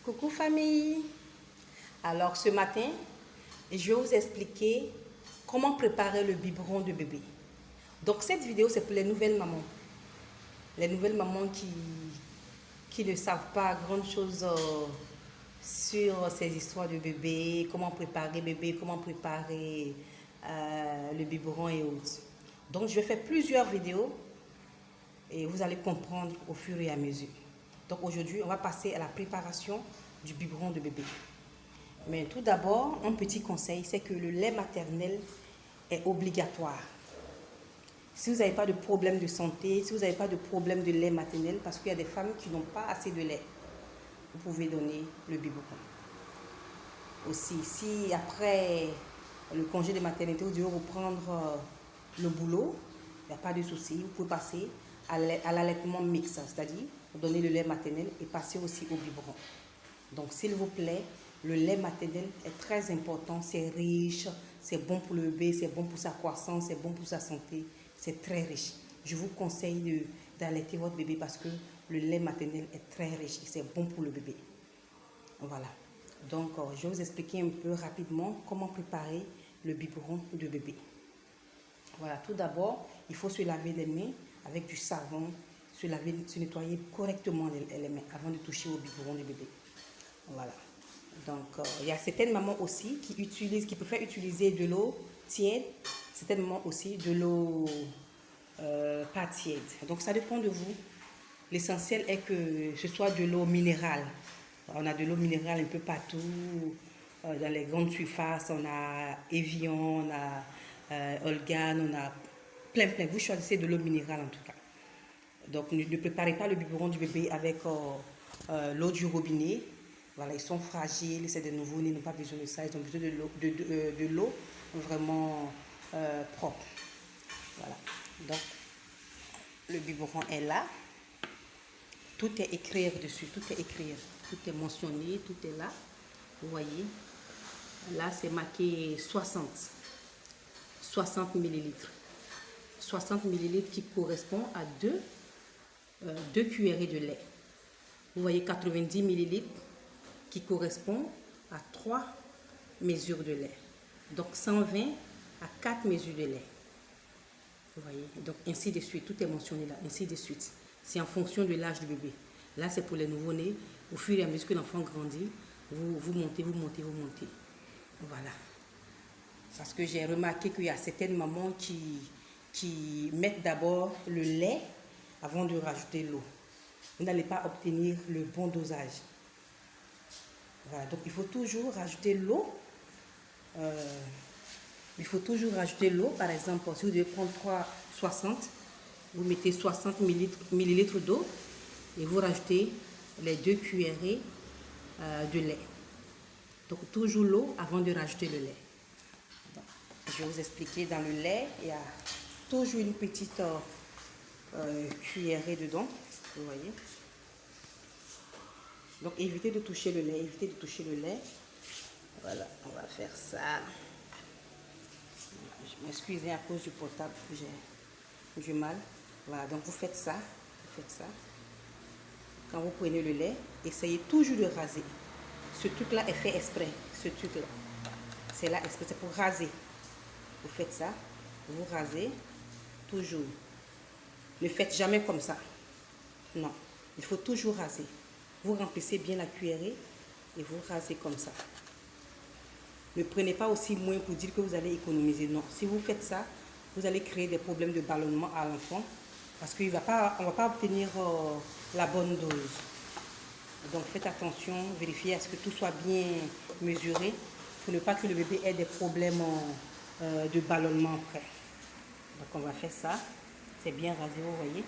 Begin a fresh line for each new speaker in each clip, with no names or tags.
Coucou famille. Alors ce matin, je vais vous expliquer comment préparer le biberon de bébé. Donc cette vidéo c'est pour les nouvelles mamans. Les nouvelles mamans qui ne savent pas grand chose sur ces histoires de bébé, comment préparer bébé, comment préparer le biberon et autres. Donc je vais faire plusieurs vidéos et vous allez comprendre au fur et à mesure. Donc aujourd'hui, on va passer à la préparation du biberon de bébé. Mais tout d'abord, un petit conseil, c'est que le lait maternel est obligatoire. Si vous n'avez pas de problème de santé, si vous n'avez pas de problème de lait maternel, parce qu'il y a des femmes qui n'ont pas assez de lait, vous pouvez donner le biberon. Aussi, si après le congé de maternité, vous devez reprendre le boulot, il n'y a pas de souci, vous pouvez passer à l'allaitement mixte, c'est-à-dire donner le lait maternel et passer aussi au biberon. Donc s'il vous plaît, le lait maternel est très important, c'est riche, c'est bon pour le bébé, c'est bon pour sa croissance, c'est bon pour sa santé, c'est très riche. Je vous conseille d'allaiter votre bébé parce que le lait maternel est très riche et c'est bon pour le bébé. Voilà. Donc je vais vous expliquer un peu rapidement comment préparer le biberon de bébé. Voilà, tout d'abord, il faut se laver les mains avec du savon, se nettoyer correctement les mains avant de toucher au biberon du bébé. Voilà. Donc, il y a certaines mamans aussi qui préfèrent utiliser de l'eau tiède, certaines mamans aussi de l'eau pas tiède. Donc, ça dépend de vous. L'essentiel est que ce soit de l'eau minérale. On a de l'eau minérale un peu partout. Dans les grandes surfaces, on a Evian, on a Olgan, on a plein. Vous choisissez de l'eau minérale en tout cas. Donc ne préparez pas le biberon du bébé avec l'eau du robinet. Voilà, ils sont fragiles, c'est des nouveaux-nés, ils n'ont pas besoin de ça, ils ont besoin de l'eau vraiment propre. Voilà, donc le biberon est là. Tout est écrit dessus, tout est mentionné, tout est là. Vous voyez, là c'est marqué 60 millilitres. 60 millilitres qui correspond à 2 cuillerées de lait. Vous voyez 90 millilitres qui correspond à 3 mesures de lait. Donc 120 à 4 mesures de lait. Vous voyez, donc ainsi de suite, tout est mentionné là, ainsi de suite. C'est en fonction de l'âge du bébé. Là c'est pour les nouveau-nés. Au fur et à mesure que l'enfant grandit, vous montez. Voilà. Parce que j'ai remarqué qu'il y a certaines mamans qui mettent d'abord le lait avant de rajouter l'eau. Vous n'allez pas obtenir le bon dosage. Voilà, donc il faut toujours rajouter l'eau. Par exemple, si vous devez prendre 60, vous mettez 60 millilitres d'eau et vous rajoutez les 2 cuillerées de lait. Donc toujours l'eau avant de rajouter le lait. Donc, je vais vous expliquer, dans le lait, il y a toujours une petite cuillerée dedans, vous voyez. Donc évitez de toucher le lait, Voilà, on va faire ça. Je m'excuse à cause du portable, j'ai du mal. Voilà, donc vous faites ça. Quand vous prenez le lait, essayez toujours de raser. Ce truc-là est fait exprès, c'est là exprès, c'est pour raser. Vous faites ça, vous rasez toujours. Ne faites jamais comme ça. Non, il faut toujours raser. Vous remplissez bien la cuillerée et vous rasez comme ça. Ne prenez pas aussi moins pour dire que vous allez économiser. Non, si vous faites ça, vous allez créer des problèmes de ballonnement à l'enfant parce qu'on ne va pas obtenir la bonne dose. Donc faites attention, vérifiez à ce que tout soit bien mesuré pour ne pas que le bébé ait des problèmes de ballonnement après. Donc on va faire ça. C'est bien rasé, vous voyez.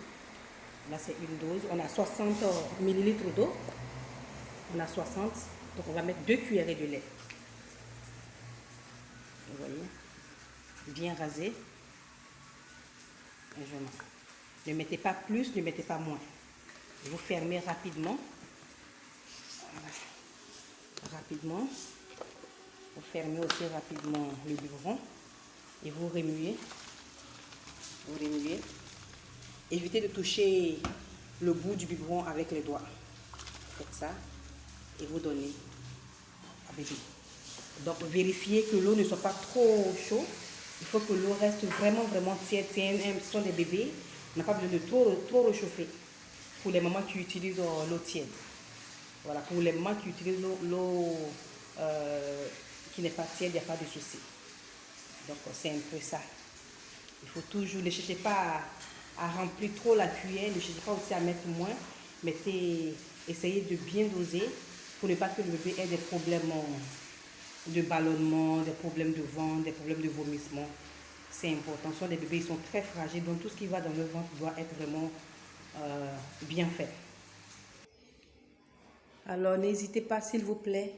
Là c'est une dose. On a 60 millilitres d'eau. On a 60. Donc on va mettre 2 cuillerées de lait. Vous voyez. Bien rasé. Et je mets. Ne mettez pas plus, ne mettez pas moins. Vous fermez rapidement. Rapidement. Vous fermez aussi rapidement le biberon. Et vous remuez. Évitez de toucher le bout du biberon avec les doigts. Faites ça. et vous donnez à bébé. Donc, vérifiez que l'eau ne soit pas trop chaude. Il faut que l'eau reste vraiment tiède. Ce sont des bébés. On n'a pas besoin de trop réchauffer pour les mamans qui utilisent l'eau tiède. Voilà, pour les mamans qui utilisent l'eau qui n'est pas tiède, il n'y a pas de souci. Donc, c'est un peu ça. Il faut toujours, ne cherchez pas à remplir trop la cuillère, ne cherchez pas aussi à mettre moins. Essayez de bien doser pour ne pas que le bébé ait des problèmes de ballonnement, des problèmes de ventre, des problèmes de vomissement. C'est important. Ce sont des bébés, ils sont très fragiles, donc tout ce qui va dans le ventre doit être vraiment bien fait. Alors n'hésitez pas, s'il vous plaît,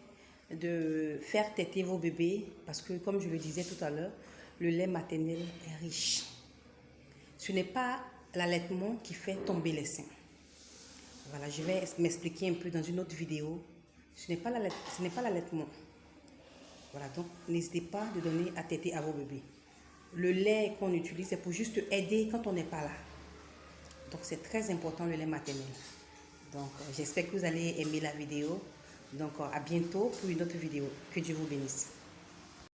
de faire téter vos bébés parce que, comme je le disais tout à l'heure, le lait maternel est riche. Ce n'est pas l'allaitement qui fait tomber les seins. Voilà, je vais m'expliquer un peu dans une autre vidéo. Ce n'est pas l'allaitement. Voilà, donc n'hésitez pas de donner à téter à vos bébés. Le lait qu'on utilise, c'est pour juste aider quand on n'est pas là. Donc c'est très important le lait maternel. Donc j'espère que vous allez aimer la vidéo. Donc à bientôt pour une autre vidéo. Que Dieu vous bénisse.